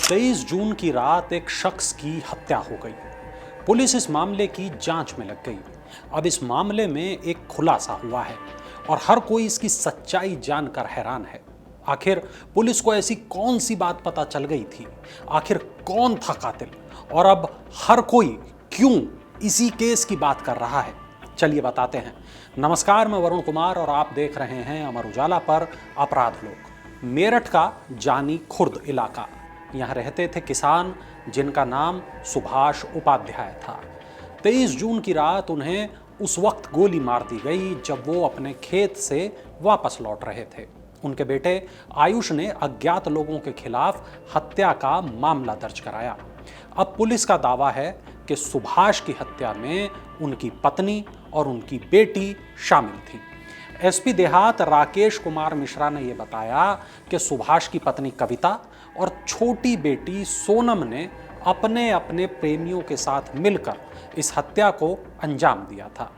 23 जून की रात एक शख्स की हत्या हो गई। पुलिस इस मामले की जांच में लग गई। अब इस मामले में एक खुलासा हुआ है और हर कोई इसकी सच्चाई जानकर हैरान है। आखिर पुलिस को ऐसी कौन सी बात पता चल गई थी? आखिर कौन था कातिल? और अब हर कोई क्यों इसी केस की बात कर रहा है? चलिए बताते हैं। नमस्कार, मैं वरुण कुमार और आप देख रहे हैं अमर उजाला पर अपराध लोग। मेरठ का जानी खुर्द इलाका, यहाँ रहते थे किसान जिनका नाम सुभाष उपाध्याय था। 23 जून की रात उन्हें उस वक्त गोली मार दी गई जब वो अपने खेत से वापस लौट रहे थे। उनके बेटे आयुष ने अज्ञात लोगों के खिलाफ हत्या का मामला दर्ज कराया। अब पुलिस का दावा है कि सुभाष की हत्या में उनकी पत्नी और उनकी बेटी शामिल थी। एसपी देहात राकेश कुमार मिश्रा ने यह बताया कि सुभाष की पत्नी कविता और छोटी बेटी सोनम ने अपने अपने प्रेमियों के साथ मिलकर इस हत्या को अंजाम दिया था।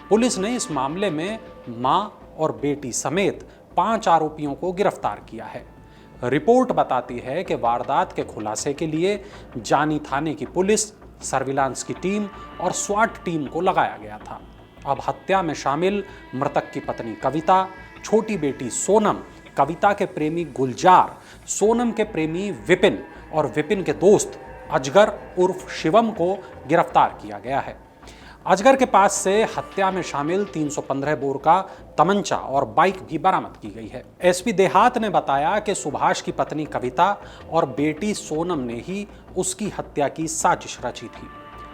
पुलिस ने इस मामले में मां और बेटी समेत 5 आरोपियों को गिरफ्तार किया है। रिपोर्ट बताती है कि वारदात के खुलासे के लिए जानी थाने की पुलिस, सर्विलांस की टीम और स्वाट टीम को लगाया गया था। अब हत्या में शामिल मृतक की पत्नी कविता, छोटी बेटी सोनम, कविता के प्रेमी गुलजार, सोनम के प्रेमी विपिन और विपिन के दोस्त अजगर उर्फ शिवम को गिरफ्तार किया गया है। अजगर के पास से हत्या में शामिल 315 बोर का तमंचा और बाइक भी बरामद की गई है। एसपी देहात ने बताया कि सुभाष की पत्नी कविता और बेटी सोनम ने ही उसकी हत्या की साजिश रची थी।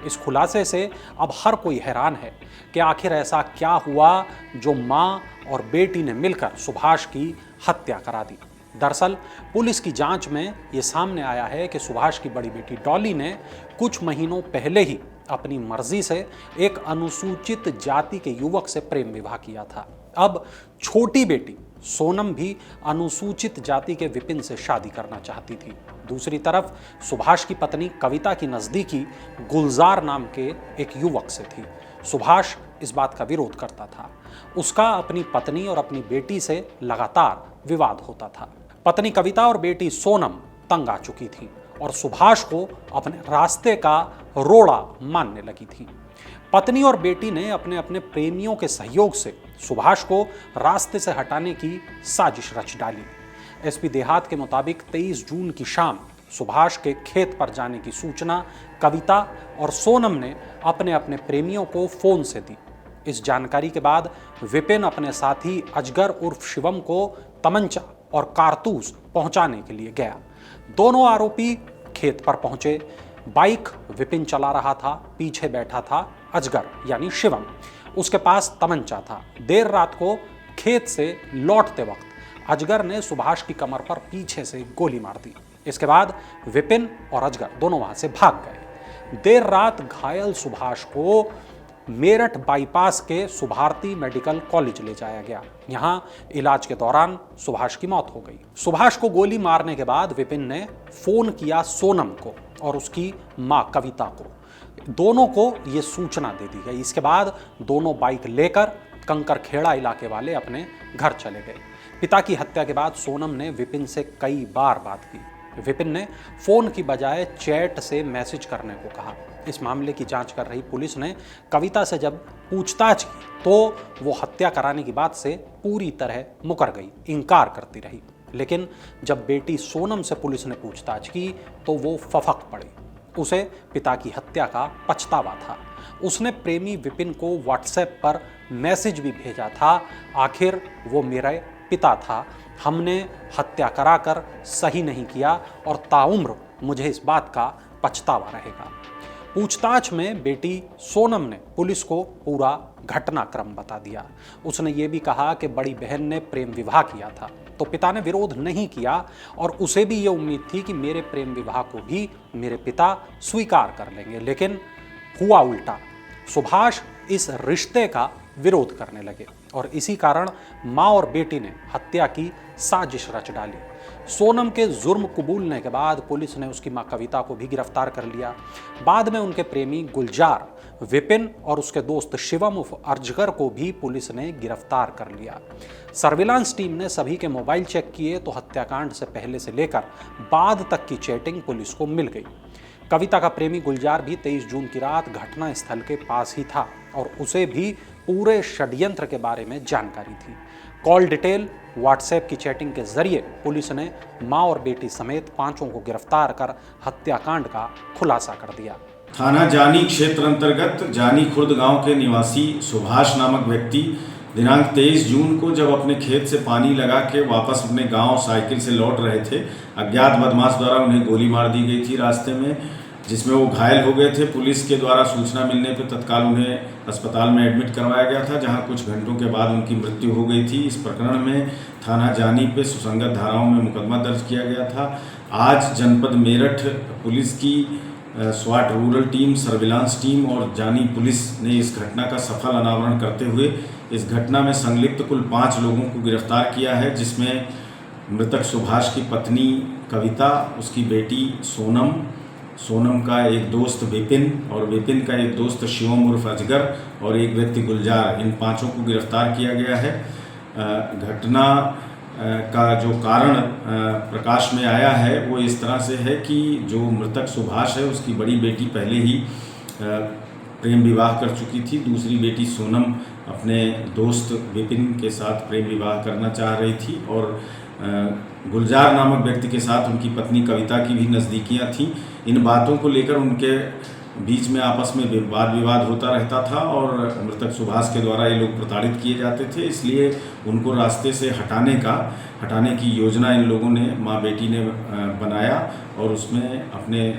इस खुलासे से अब हर कोई हैरान है कि आखिर ऐसा क्या हुआ जो मां और बेटी ने मिलकर सुभाष की हत्या करा दी। दरअसल पुलिस की जांच में यह सामने आया है कि सुभाष की बड़ी बेटी डॉली ने कुछ महीनों पहले ही अपनी मर्जी से एक अनुसूचित जाति के युवक से प्रेम विवाह किया था। अब छोटी बेटी सोनम भी अनुसूचित जाति के विपिन से शादी करना चाहती थी। दूसरी तरफ सुभाष की पत्नी कविता की नजदीकी गुलजार नाम के एक युवक से थी। सुभाष इस बात का विरोध करता था। उसका अपनी पत्नी और अपनी बेटी से लगातार विवाद होता था। पत्नी कविता और बेटी सोनम तंग आ चुकी थी और सुभाष को अपने रास्ते का रोड़ा मानने लगी थी। पत्नी और बेटी ने अपने अपने प्रेमियों के सहयोग से सुभाष को रास्ते से हटाने की साजिश रच डाली। एसपी देहात के मुताबिक 23 जून की शाम सुभाष के खेत पर जाने की सूचना कविता और सोनम ने अपने अपने प्रेमियों को फोन से दी। इस जानकारी के बाद विपिन अपने साथी अजगर उर्फ शिवम को तमंचा और कारतूस पहुंचाने के लिए गया। दोनों आरोपी खेत पर पहुंचे। बाइक विपिन चला रहा था, पीछे बैठा था अजगर यानी शिवम, उसके पास तमंचा था। देर रात को खेत से लौटते वक्त अजगर ने सुभाष की कमर पर पीछे से गोली मार दी। इसके बाद विपिन और अजगर दोनों वहां से भाग गए। देर रात घायल सुभाष को मेरठ बाईपास के सुभारती मेडिकल कॉलेज ले जाया गया। यहां इलाज के दौरान सुभाष की मौत हो गई। सुभाष को गोली मारने के बाद विपिन ने फोन किया सोनम को और उसकी मां कविता को। दोनों को यह सूचना दे दी गई। इसके बाद दोनों बाइक लेकर कंकर खेड़ा इलाके वाले अपने घर चले गए। पिता की हत्या के बाद सोनम ने विपिन से कई बार बात की। विपिन ने फोन की बजाय चैट से मैसेज करने को कहा। इस मामले की जांच कर रही पुलिस ने कविता से जब पूछताछ की तो वो हत्या कराने की बात से पूरी तरह मुकर गई, इनकार करती रही। लेकिन जब बेटी सोनम से पुलिस ने पूछताछ की तो वो फफक पड़ी। उसे पिता की हत्या का पछतावा था। उसने प्रेमी विपिन को व्हाट्सएप पर मैसेज भी भेजा था, आखिर वो मेरा पिता था, हमने हत्या कराकर सही नहीं किया और ताउम्र मुझे इस बात का पछतावा रहेगा। पूछताछ में बेटी सोनम ने पुलिस को पूरा घटनाक्रम बता दिया। उसने ये भी कहा कि बड़ी बहन ने प्रेम विवाह किया था तो पिता ने विरोध नहीं किया और उसे भी ये उम्मीद थी कि मेरे प्रेम विवाह को भी मेरे पिता स्वीकार कर लेंगे, लेकिन हुआ उल्टा। सुभाष इस रिश्ते का विरोध करने लगे और इसी कारण माँ और बेटी ने हत्या की साजिश रच डाली। सोनम के जुर्म कबूलने के बाद पुलिस ने उसकी मां कविता को भी गिरफ्तार कर लिया। बाद में उनके प्रेमी गुलजार, विपिन और उसके दोस्त शिवम उर्फ अजगर को भी पुलिस ने गिरफ्तार कर लिया। सर्विलांस टीम ने सभी के मोबाइल चेक किए तो हत्याकांड से पहले से लेकर बाद तक की चैटिंग पुलिस को मिल गई। कविता का प्रेमी गुलजार भी 23 जून की रात घटना स्थल के पास ही था और उसे भी पूरे षड्यंत्र के बारे में जानकारी थी। कॉल डिटेल, व्हाट्सएप की चैटिंग के जरिए पुलिस ने मां और बेटी समेत 5 को गिरफ्तार कर हत्याकांड का खुलासा कर दिया। थाना जानी क्षेत्र अंतर्गत जानी खुर्द गांव के निवासी सुभाष नामक व्यक्ति दिनांक 23 जून को जब अपने खेत से पानी लगा के वापस अपने गांव साइकिल से लौट रहे थे, अज्ञात बदमाश द्वारा उन्हें गोली मार दी गई थी रास्ते में, जिसमें वो घायल हो गए थे। पुलिस के द्वारा सूचना मिलने पर तत्काल उन्हें अस्पताल में एडमिट करवाया गया था, जहां कुछ घंटों के बाद उनकी मृत्यु हो गई थी। इस प्रकरण में थाना जानी पे सुसंगत धाराओं में मुकदमा दर्ज किया गया था। आज जनपद मेरठ पुलिस की स्वाट रूरल टीम, सर्विलांस टीम और जानी पुलिस ने इस घटना का सफल अनावरण करते हुए इस घटना में संलिप्त कुल 5 लोगों को गिरफ्तार किया है, जिसमें मृतक सुभाष की पत्नी कविता, उसकी बेटी सोनम, सोनम का एक दोस्त विपिन और विपिन का एक दोस्त शिवम उर्फ अजगर और एक व्यक्ति गुलजार, इन 5 को गिरफ्तार किया गया है। घटना का जो कारण प्रकाश में आया है वो इस तरह से है कि जो मृतक सुभाष है उसकी बड़ी बेटी पहले ही प्रेम विवाह कर चुकी थी। दूसरी बेटी सोनम अपने दोस्त विपिन के साथ प्रेम विवाह करना चाह रही थी और गुलजार नामक व्यक्ति के साथ उनकी पत्नी कविता की भी नज़दीकियां थीं। इन बातों को लेकर उनके बीच में आपस में वाद विवाद होता रहता था और मृतक सुभाष के द्वारा ये लोग प्रताड़ित किए जाते थे, इसलिए उनको रास्ते से हटाने की योजना इन लोगों ने, माँ बेटी ने बनाया और उसमें अपने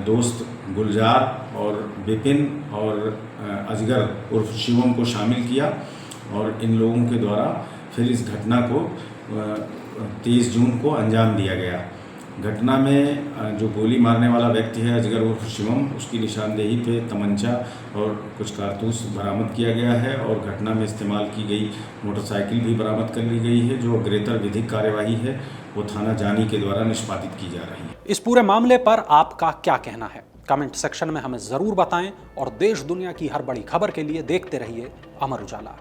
दोस्त गुलजार और विपिन और अजगर उर्फ शिवम को शामिल किया और इन लोगों के द्वारा फिर इस घटना को 23 जून को अंजाम दिया गया। घटना में जो गोली मारने वाला व्यक्ति है अजगर उर्फ शिवम, उसकी निशानदेही पे तमंचा और कुछ कारतूस बरामद किया गया है और घटना में इस्तेमाल की गई मोटरसाइकिल भी बरामद कर ली गई है। जो अग्रेतर विधिक कार्यवाही है वो थाना जानी के द्वारा निष्पादित की जा रही है। इस पूरे मामले पर आपका क्या कहना है? कमेंट सेक्शन में हमें जरूर बताएं और देश दुनिया की हर बड़ी खबर के लिए देखते रहिए अमर उजाला।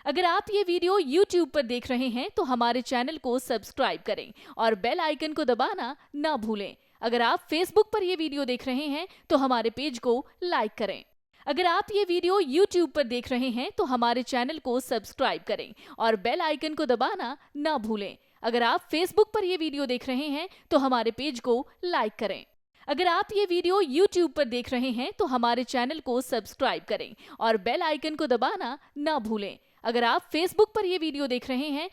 अगर आप ये वीडियो YouTube पर देख रहे हैं तो हमारे चैनल को सब्सक्राइब करें और बेल आइकन को दबाना ना भूलें। अगर आप Facebook पर ये वीडियो देख रहे हैं तो हमारे पेज को लाइक करें। अगर आप ये वीडियो YouTube पर देख रहे हैं तो हमारे चैनल को सब्सक्राइब करें और बेल आइकन को दबाना ना भूलें। अगर आप Facebook पर ये वीडियो देख रहे हैं तो हमारे पेज को लाइक करें। अगर आप ये वीडियो YouTube पर देख रहे हैं तो हमारे चैनल को सब्सक्राइब करें और बेल आइकन को दबाना ना भूलें। अगर आप Facebook पर ये वीडियो देख रहे हैं